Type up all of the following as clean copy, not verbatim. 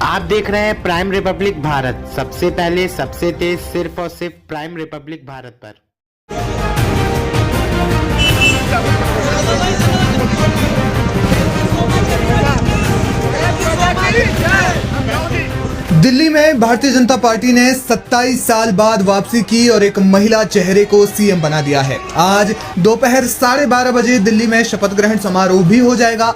आप देख रहे हैं प्राइम रिपब्लिक भारत, सबसे पहले सबसे तेज, सिर्फ और सिर्फ प्राइम रिपब्लिक भारत पर। दिल्ली में भारतीय जनता पार्टी ने 27 साल बाद वापसी की और एक महिला चेहरे को सीएम बना दिया है। आज दोपहर 12:30 बजे दिल्ली में शपथ ग्रहण समारोह भी हो जाएगा।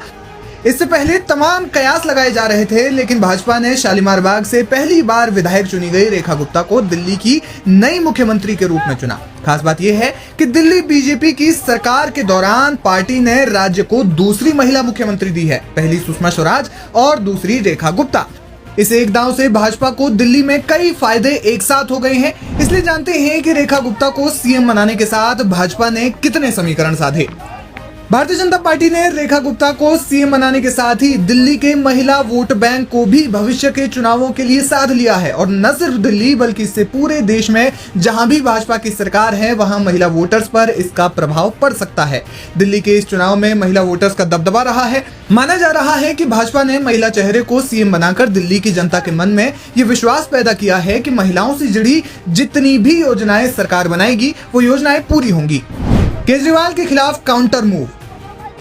इससे पहले तमाम कयास लगाए जा रहे थे, लेकिन भाजपा ने शालीमार बाग से पहली बार विधायक चुनी गई रेखा गुप्ता को दिल्ली की नई मुख्यमंत्री के रूप में चुना। खास बात यह है कि दिल्ली बीजेपी की सरकार के दौरान पार्टी ने राज्य को दूसरी महिला मुख्यमंत्री दी है, पहली सुषमा स्वराज और दूसरी रेखा गुप्ता। इस एक दांव से भाजपा को दिल्ली में कई फायदे एक साथ हो गए हैं। इसलिए जानते हैं कि रेखा गुप्ता को सीएम बनाने के साथ भाजपा ने कितने समीकरण साधे। भारतीय जनता पार्टी ने रेखा गुप्ता को सीएम बनाने के साथ ही दिल्ली के महिला वोट बैंक को भी भविष्य के चुनावों के लिए साध लिया है। और न सिर्फ दिल्ली बल्कि इससे पूरे देश में जहां भी भाजपा की सरकार है वहां महिला वोटर्स पर इसका प्रभाव पड़ सकता है। दिल्ली के इस चुनाव में महिला वोटर्स का दबदबा रहा है। माना जा रहा है कि भाजपा ने महिला चेहरे को सीएम बनाकर दिल्ली की जनता के मन में ये विश्वास पैदा किया है कि महिलाओं से जुड़ी जितनी भी योजनाएं सरकार बनाएगी वो योजनाएं पूरी होंगी। केजरीवाल के खिलाफ काउंटर मूव।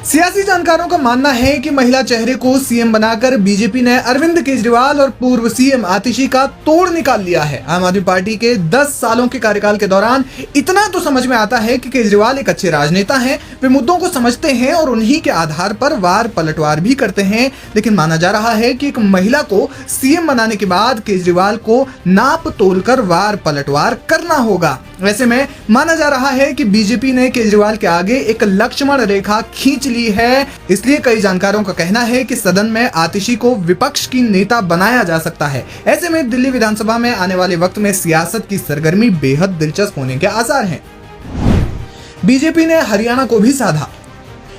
सियासी जानकारों का मानना है कि महिला चेहरे को सीएम बनाकर बीजेपी ने अरविंद केजरीवाल और पूर्व सीएम आतिशी का तोड़ निकाल लिया है। आम आदमी पार्टी के 10 सालों के कार्यकाल के दौरान इतना तो समझ में आता है कि केजरीवाल एक अच्छे राजनेता हैं, वे मुद्दों को समझते हैं और उन्हीं के आधार पर वार पलटवार भी करते हैं। लेकिन माना जा रहा है कि एक महिला को सीएम बनाने के बाद केजरीवाल को नाप तोलकर वार पलटवार करना होगा। वैसे में माना जा रहा है कि बीजेपी ने केजरीवाल के आगे एक लक्ष्मण रेखा खींच ली है। इसलिए कई जानकारों का कहना है कि सदन में आतिशी को विपक्ष की नेता बनाया जा सकता है। ऐसे में दिल्ली विधानसभा में आने वाले वक्त में सियासत की सरगर्मी बेहद दिलचस्प होने के आसार हैं। बीजेपी ने हरियाणा को भी साधा।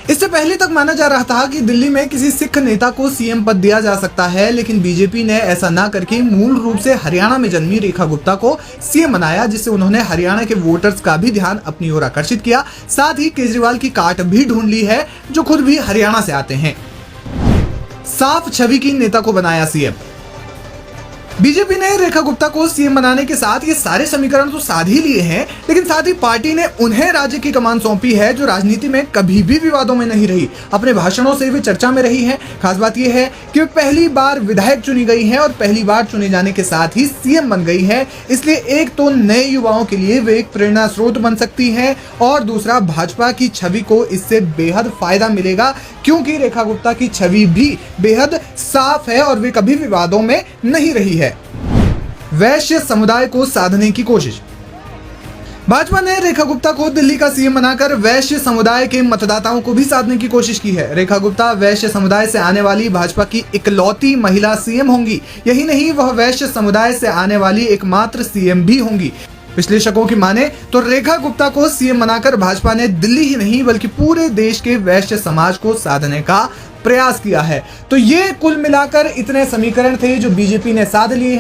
इससे पहले तक माना जा रहा था कि दिल्ली में किसी सिख नेता को सीएम पद दिया जा सकता है, लेकिन बीजेपी ने ऐसा ना करके मूल रूप से हरियाणा में जन्मी रेखा गुप्ता को सीएम बनाया, जिससे उन्होंने हरियाणा के वोटर्स का भी ध्यान अपनी ओर आकर्षित किया। साथ ही केजरीवाल की काट भी ढूंढ ली है, जो खुद भी हरियाणा से आते हैं। साफ छवि की नेता को बनाया सीएम। बीजेपी ने रेखा गुप्ता को सीएम बनाने के साथ ये सारे समीकरण तो साध ही लिए हैं, लेकिन साथ ही पार्टी ने उन्हें राज्य की कमान सौंपी है जो राजनीति में कभी भी विवादों में नहीं रही। अपने भाषणों से वे चर्चा में रही है। खास बात यह है कि वे पहली बार विधायक चुनी गई हैं और पहली बार चुने जाने के साथ ही सीएम बन गई है। इसलिए एक तो नए युवाओं के लिए वे एक प्रेरणा स्रोत बन सकती हैं और दूसरा भाजपा की छवि को इससे बेहद फायदा मिलेगा, क्योंकि रेखा गुप्ता की छवि भी बेहद साफ है और वे कभी विवादों में नहीं रही है। वैश्य समुदाय को साधने की कोशिश। भाजपा ने रेखा गुप्ता को दिल्ली का सीएम बनाकर वैश्य समुदाय के मतदाताओं को भी साधने की कोशिश की है। रेखा गुप्ता वैश्य समुदाय से आने वाली भाजपा की इकलौती महिला सीएम होंगी। यही नहीं, वह वैश्य समुदाय से आने वाली एकमात्र सीएम भी होंगी। विश्लेषकों की माने तो रेखा गुप्ता को सीएम बनाकर भाजपा ने दिल्ली ही नहीं बल्कि पूरे देश के वैश्य समाज को साधने का प्रयास किया है। तो ये कुल मिलाकर इतने समीकरण थे जो बीजेपी ने साध लिए हैं।